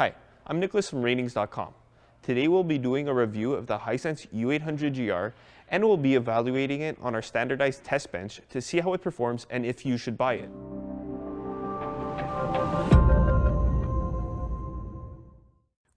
Hi, I'm Nicholas from RTINGS.com. Today we'll be doing a review of the Hisense U800GR and we'll be evaluating it on our standardized test bench to see how it performs and if you should buy it.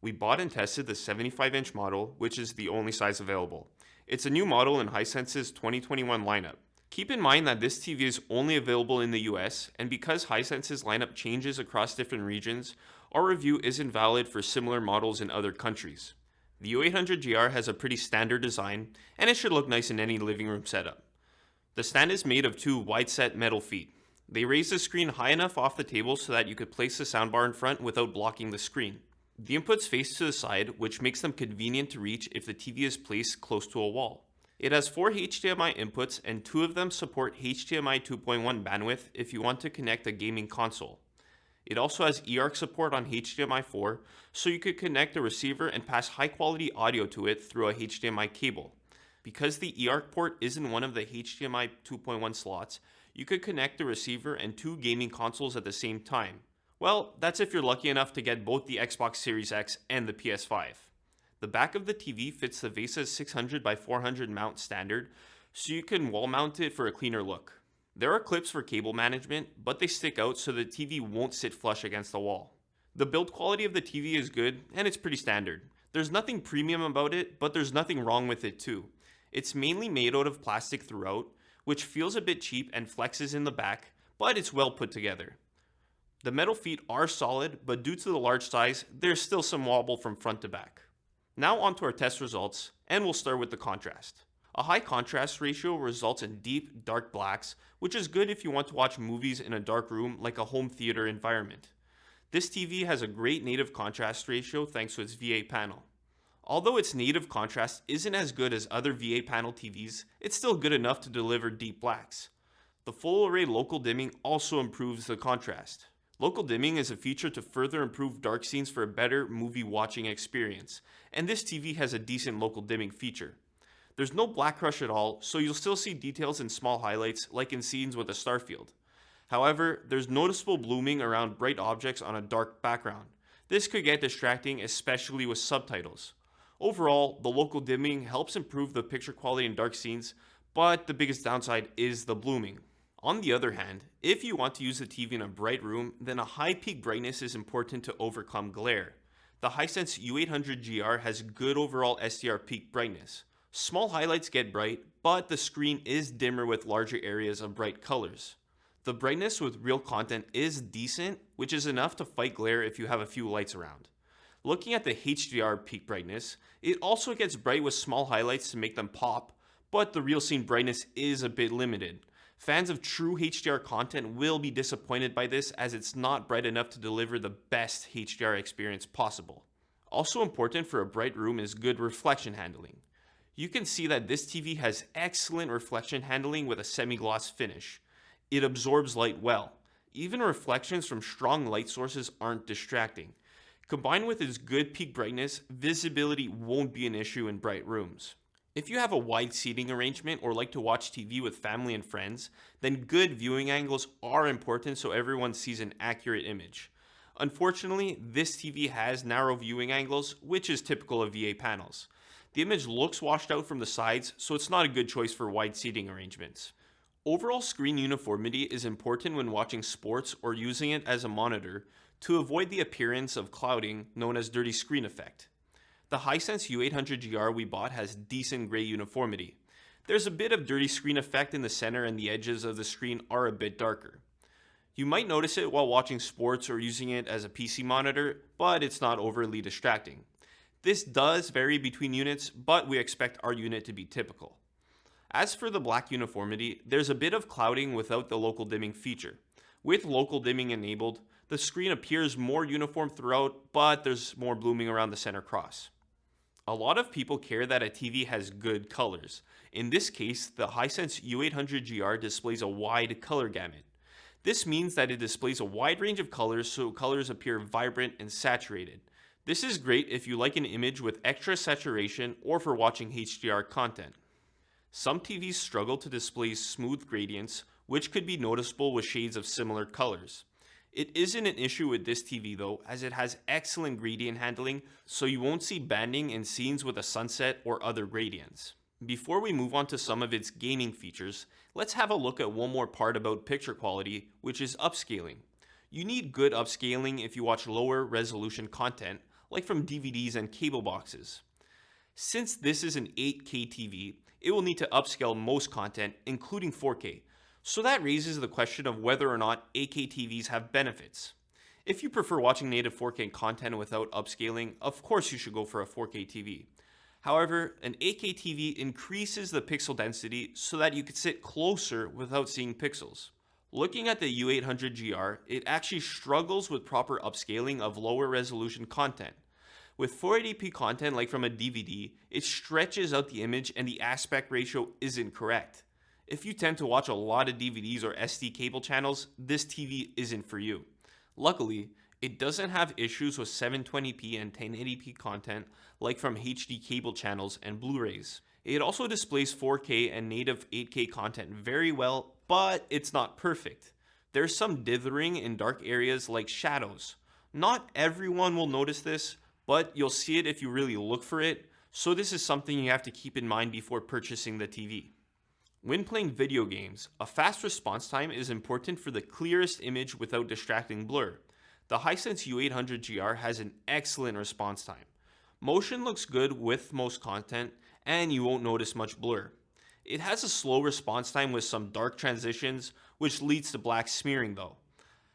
We bought and tested the 75-inch model, which is the only size available. It's a new model in Hisense's 2021 lineup. Keep in mind that this TV is only available in the US, and because Hisense's lineup changes across different regions, our review isn't valid for similar models in other countries. The U800GR has a pretty standard design, and it should look nice in any living room setup. The stand is made of two wide-set metal feet. They raise the screen high enough off the table so that you could place the soundbar in front without blocking the screen. The inputs face to the side, which makes them convenient to reach if the TV is placed close to a wall. It has 4 HDMI inputs and 2 of them support HDMI 2.1 bandwidth if you want to connect a gaming console. It also has eARC support on HDMI 4, so you could connect a receiver and pass high-quality audio to it through a HDMI cable. Because the eARC port isn't one of the HDMI 2.1 slots, you could connect the receiver and 2 gaming consoles at the same time. Well, that's if you're lucky enough to get both the Xbox Series X and the PS5. The back of the TV fits the VESA's 600 by 400 mount standard, so you can wall mount it for a cleaner look. There are clips for cable management, but they stick out so the TV won't sit flush against the wall. The build quality of the TV is good, and it's pretty standard. There's nothing premium about it, but there's nothing wrong with it too. It's mainly made out of plastic throughout, which feels a bit cheap and flexes in the back, but it's well put together. The metal feet are solid, but due to the large size, there's still some wobble from front to back. Now onto our test results, and we'll start with the contrast. A high contrast ratio results in deep, dark blacks, which is good if you want to watch movies in a dark room like a home theater environment. This TV has a great native contrast ratio thanks to its VA panel. Although its native contrast isn't as good as other VA panel TVs, it's still good enough to deliver deep blacks. The full array local dimming also improves the contrast. Local dimming is a feature to further improve dark scenes for a better movie watching experience, and this TV has a decent local dimming feature. There's no black crush at all, so you'll still see details and small highlights like in scenes with a starfield. However, there's noticeable blooming around bright objects on a dark background. This could get distracting, especially with subtitles. Overall, the local dimming helps improve the picture quality in dark scenes, but the biggest downside is the blooming. On the other hand, if you want to use the TV in a bright room, then a high peak brightness is important to overcome glare. The Hisense U800GR has good overall SDR peak brightness. Small highlights get bright, but the screen is dimmer with larger areas of bright colors. The brightness with real content is decent, which is enough to fight glare if you have a few lights around. Looking at the HDR peak brightness, it also gets bright with small highlights to make them pop, but the real scene brightness is a bit limited. Fans of true HDR content will be disappointed by this as it's not bright enough to deliver the best HDR experience possible. Also important for a bright room is good reflection handling. You can see that this TV has excellent reflection handling with a semi-gloss finish. It absorbs light well. Even reflections from strong light sources aren't distracting. Combined with its good peak brightness, visibility won't be an issue in bright rooms. If you have a wide seating arrangement or like to watch TV with family and friends, then good viewing angles are important so everyone sees an accurate image. Unfortunately, this TV has narrow viewing angles, which is typical of VA panels. The image looks washed out from the sides, so it's not a good choice for wide seating arrangements. Overall screen uniformity is important when watching sports or using it as a monitor to avoid the appearance of clouding known as dirty screen effect. The Hisense U800GR we bought has decent gray uniformity. There's a bit of dirty screen effect in the center and the edges of the screen are a bit darker. You might notice it while watching sports or using it as a PC monitor, but it's not overly distracting. This does vary between units, but we expect our unit to be typical. As for the black uniformity, there's a bit of clouding without the local dimming feature. With local dimming enabled, the screen appears more uniform throughout, but there's more blooming around the center cross. A lot of people care that a TV has good colors. In this case, the Hisense U800GR displays a wide color gamut. This means that it displays a wide range of colors so colors appear vibrant and saturated. This is great if you like an image with extra saturation or for watching HDR content. Some TVs struggle to display smooth gradients, which could be noticeable with shades of similar colors. It isn't an issue with this TV though, as it has excellent gradient handling, so you won't see banding in scenes with a sunset or other gradients. Before we move on to some of its gaming features, let's have a look at one more part about picture quality, which is upscaling. You need good upscaling if you watch lower resolution content, like from DVDs and cable boxes. Since this is an 8K TV, it will need to upscale most content, including 4K. So that raises the question of whether or not 8K TVs have benefits. If you prefer watching native 4K content without upscaling, of course you should go for a 4K TV. However, an 8K TV increases the pixel density so that you can sit closer without seeing pixels. Looking at the U800GR, it actually struggles with proper upscaling of lower resolution content. With 480p content like from a DVD, it stretches out the image and the aspect ratio isn't correct. If you tend to watch a lot of DVDs or SD cable channels, this TV isn't for you. Luckily, it doesn't have issues with 720p and 1080p content like from HD cable channels and Blu-rays. It also displays 4K and native 8K content very well, but it's not perfect. There's some dithering in dark areas like shadows. Not everyone will notice this, but you'll see it if you really look for it, so this is something you have to keep in mind before purchasing the TV. When playing video games, a fast response time is important for the clearest image without distracting blur. The Hisense U800GR has an excellent response time. Motion looks good with most content, and you won't notice much blur. It has a slow response time with some dark transitions, which leads to black smearing though.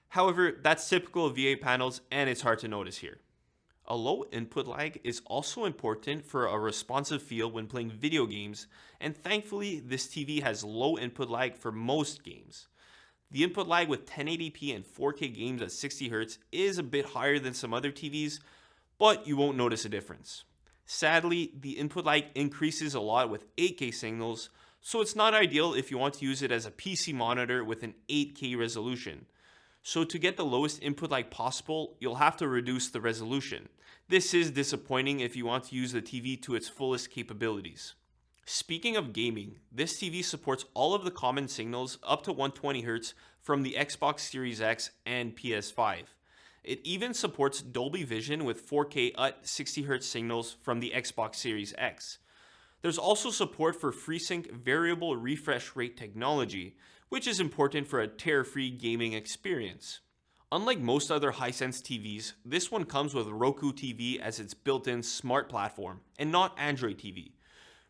However, that's typical of VA panels, and it's hard to notice here. A low input lag is also important for a responsive feel when playing video games, and thankfully this TV has low input lag for most games. The input lag with 1080p and 4K games at 60Hz is a bit higher than some other TVs, but you won't notice a difference. Sadly, the input lag increases a lot with 8K signals, so it's not ideal if you want to use it as a PC monitor with an 8K resolution. So to get the lowest input lag possible, you'll have to reduce the resolution. This is disappointing if you want to use the TV to its fullest capabilities. Speaking of gaming, this TV supports all of the common signals up to 120Hz from the Xbox Series X and PS5. It even supports Dolby Vision with 4K at 60Hz signals from the Xbox Series X. There's also support for FreeSync variable refresh rate technology, which is important for a tear-free gaming experience. Unlike most other Hisense TVs, this one comes with Roku TV as its built-in smart platform, and not Android TV.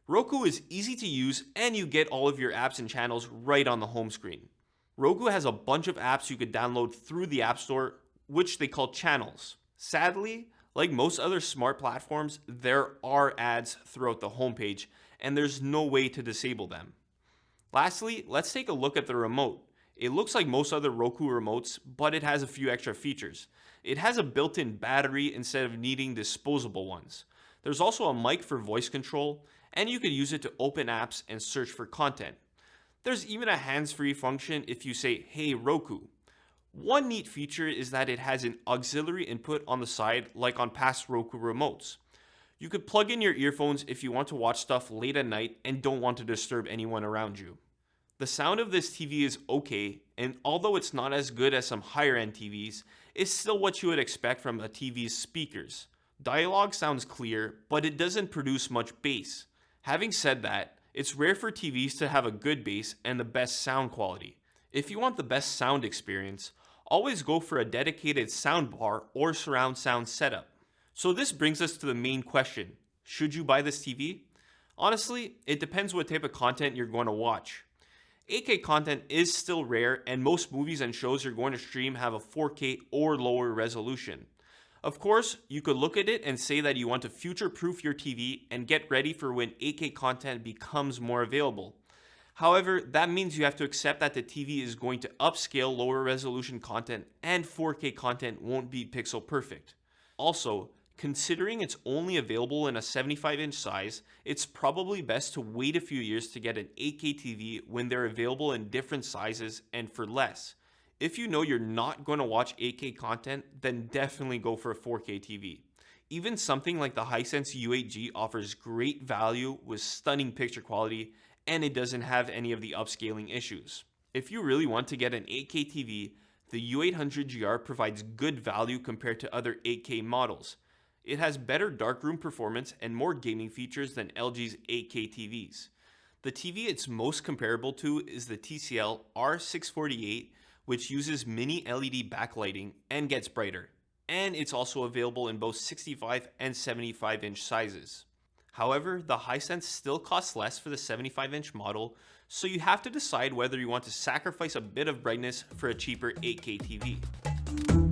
Roku is easy to use, and you get all of your apps and channels right on the home screen. Roku has a bunch of apps you could download through the App Store, which they call channels. Sadly, like most other smart platforms, there are ads throughout the homepage, and there's no way to disable them. Lastly, let's take a look at the remote. It looks like most other Roku remotes, but it has a few extra features. It has a built-in battery instead of needing disposable ones. There's also a mic for voice control, and you could use it to open apps and search for content. There's even a hands-free function if you say, "Hey Roku." One neat feature is that it has an auxiliary input on the side like on past Roku remotes. You could plug in your earphones if you want to watch stuff late at night and don't want to disturb anyone around you. The sound of this TV is okay, and although it's not as good as some higher end TVs, it's still what you would expect from a TV's speakers. Dialogue sounds clear, but it doesn't produce much bass. Having said that, it's rare for TVs to have a good bass and the best sound quality. If you want the best sound experience, always go for a dedicated soundbar or surround sound setup. So this brings us to the main question: should you buy this TV? Honestly, it depends what type of content you're going to watch. 8K content is still rare, and most movies and shows you're going to stream have a 4K or lower resolution. Of course, you could look at it and say that you want to future-proof your TV and get ready for when 8K content becomes more available. However, that means you have to accept that the TV is going to upscale lower resolution content, and 4K content won't be pixel perfect. Also, considering it's only available in a 75-inch size, it's probably best to wait a few years to get an 8K TV when they're available in different sizes and for less. If you know you're not going to watch 8K content, then definitely go for a 4K TV. Even something like the Hisense U8G offers great value with stunning picture quality, and it doesn't have any of the upscaling issues. If you really want to get an 8K TV, The U800GR provides good value compared to other 8K models. It has better darkroom performance and more gaming features than LG's 8K TVs. The TV it's most comparable to is the TCL R648, which uses mini LED backlighting and gets brighter. And it's also available in both 65 and 75-inch sizes. However, the Hisense still costs less for the 75-inch model, so you have to decide whether you want to sacrifice a bit of brightness for a cheaper 8K TV.